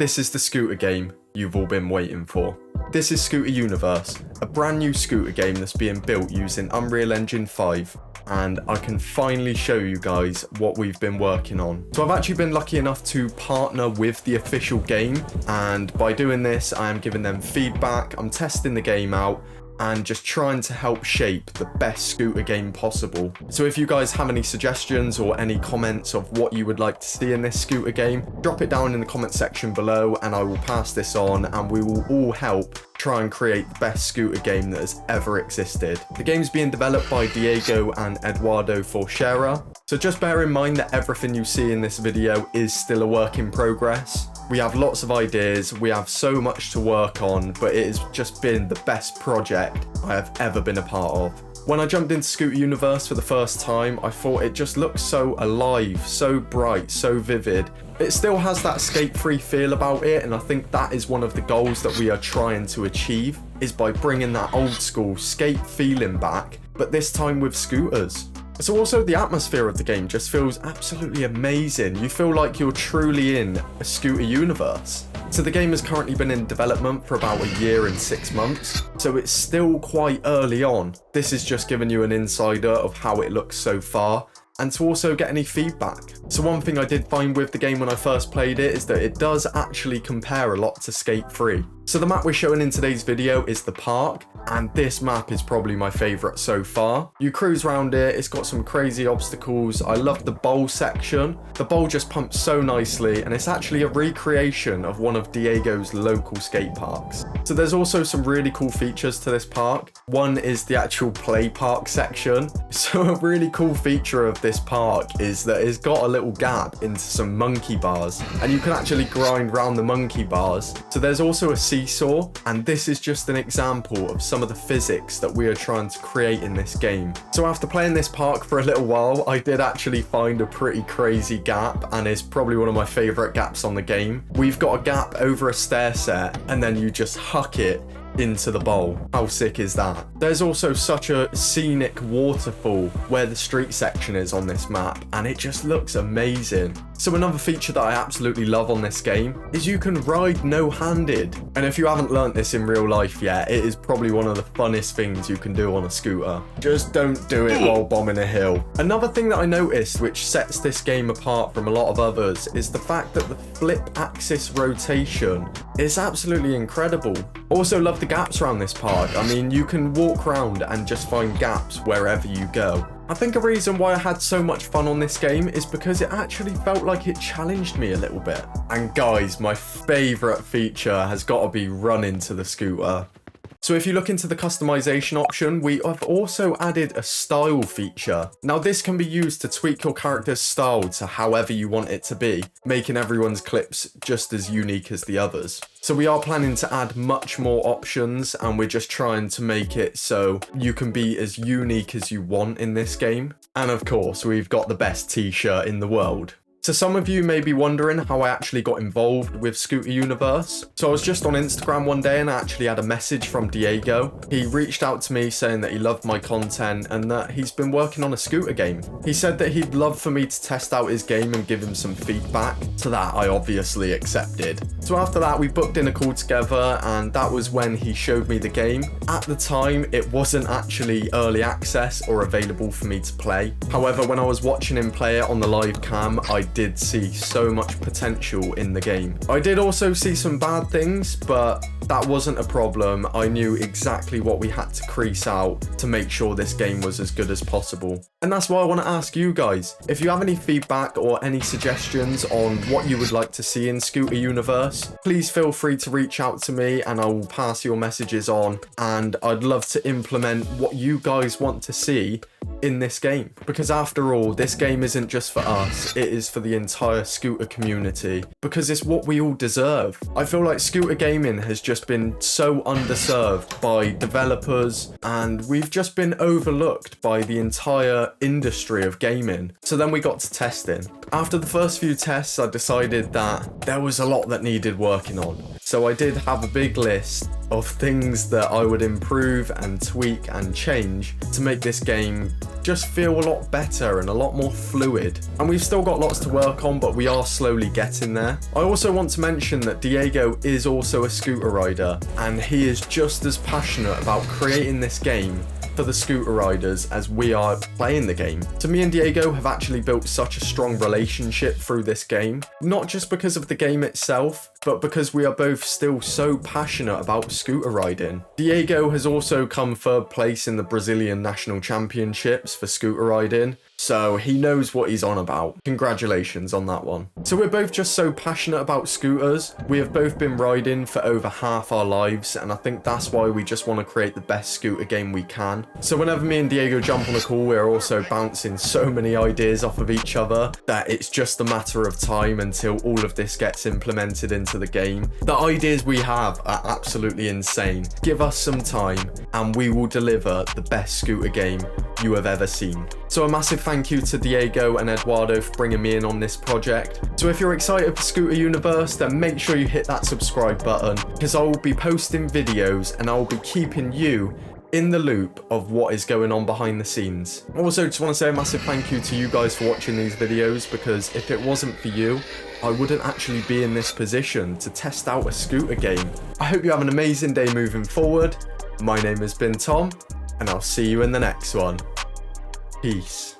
This is the scooter game you've all been waiting for. This is Scooter Universe, a brand new scooter game that's being built using Unreal Engine 5, and I can finally show you guys what we've been working on. So I've actually been lucky enough to partner with the official game, and by doing this I am giving them feedback, I'm testing the game out, and just trying to help shape the best scooter game possible. So if you guys have any suggestions or any comments of what you would like to see in this scooter game, drop it down in the comment section below and I will pass this on and we will all help try and create the best scooter game that has ever existed. The game's being developed by Diego and Eduardo Forchera, so just bear in mind that everything you see in this video is still a work in progress. We have lots of ideas, we have so much to work on, but it has just been the best project I have ever been a part of. When I jumped into Scooter Universe for the first time, I thought it just looked so alive, so bright, so vivid. It still has that skate-free feel about it, and I think that is one of the goals that we are trying to achieve, is by bringing that old school skate feeling back, but this time with scooters. So also the atmosphere of the game just feels absolutely amazing. You feel like you're truly in a scooter universe. So the game has currently been in development for about a year and 6 months, so it's still quite early on. This is just giving you an insider of how it looks so far, and to also get any feedback. So one thing I did find with the game when I first played it is that it does actually compare a lot to Skate 3. So the map we're showing in today's video is the park, and this map is probably my favourite so far. You cruise around it, it's got some crazy obstacles. I love the bowl section. The bowl just pumps so nicely, and it's actually a recreation of one of Diego's local skate parks. So there's also some really cool features to this park. One is the actual play park section. So a really cool feature of this park is that it's got a little gap into some monkey bars, and you can actually grind around the monkey bars. So there's also a seesaw, and this is just an example of some of the physics that we are trying to create in this game. So after playing this park for a little while, I did actually find a pretty crazy gap, and it's probably one of my favorite gaps on the game. We've got a gap over a stair set, and then you just huck it into the bowl. How sick is that? There's also such a scenic waterfall where the street section is on this map, and it just looks amazing. So another feature that I absolutely love on this game is you can ride no-handed. And if you haven't learnt this in real life yet, it is probably one of the funnest things you can do on a scooter. Just don't do it while bombing a hill. Another thing that I noticed which sets this game apart from a lot of others is the fact that the flip axis rotation is absolutely incredible. Also love the gaps around this park. I mean, you can walk around and just find gaps wherever you go. I think a reason why I had so much fun on this game is because it actually felt like it challenged me a little bit. And guys, my favourite feature has got to be running to the scooter. So if you look into the customization option, we have also added a style feature. Now this can be used to tweak your character's style to however you want it to be, making everyone's clips just as unique as the others. So we are planning to add much more options, and we're just trying to make it so you can be as unique as you want in this game. And of course, we've got the best t-shirt in the world. So some of you may be wondering how I actually got involved with Scooter Universe. So I was just on Instagram one day and I actually had a message from Diego. He reached out to me saying that he loved my content and that he's been working on a scooter game. He said that he'd love for me to test out his game and give him some feedback. To that I obviously accepted. So after that we booked in a call together, and that was when he showed me the game. At the time it wasn't actually early access or available for me to play. However, when I was watching him play it on the live cam, I did see so much potential in the game. I did also see some bad things, but that wasn't a problem. I knew exactly what we had to crease out to make sure this game was as good as possible. And that's why I want to ask you guys, if you have any feedback or any suggestions on what you would like to see in Scooter Universe, please feel free to reach out to me and I will pass your messages on, and I'd love to implement what you guys want to see in this game. Because after all, this game isn't just for us, it is for the entire scooter community, because it's what we all deserve. I feel like scooter gaming has just been so underserved by developers, and we've just been overlooked by the entire industry of gaming. So then we got to testing. After the first few tests, I decided that there was a lot that needed working on. So I did have a big list of things that I would improve and tweak and change to make this game just feel a lot better and a lot more fluid. And we've still got lots to work on, but we are slowly getting there. I also want to mention that Diego is also a scooter rider, and he is just as passionate about creating this game for the scooter riders as we are playing the game. So me and Diego have actually built such a strong relationship through this game, not just because of the game itself, but because we are both still so passionate about scooter riding. Diego has also come third place in the Brazilian national championships for scooter riding, so he knows what he's on about. Congratulations on that one. So we're both just so passionate about scooters. We have both been riding for over half our lives, and I think that's why we just want to create the best scooter game we can. So whenever me and Diego jump on a call, we're also bouncing so many ideas off of each other that it's just a matter of time until all of this gets implemented into the game. The ideas we have are absolutely insane. Give us some time and we will deliver the best scooter game you have ever seen. So a massive thank you to Diego and Eduardo for bringing me in on this project. So if you're excited for Scooter Universe, then make sure you hit that subscribe button, because I will be posting videos and I will be keeping you in the loop of what is going on behind the scenes. Also, just want to say a massive thank you to you guys for watching these videos, because if it wasn't for you, I wouldn't actually be in this position to test out a scooter game. I hope you have an amazing day moving forward. My name has been Tom, and I'll see you in the next one. Peace.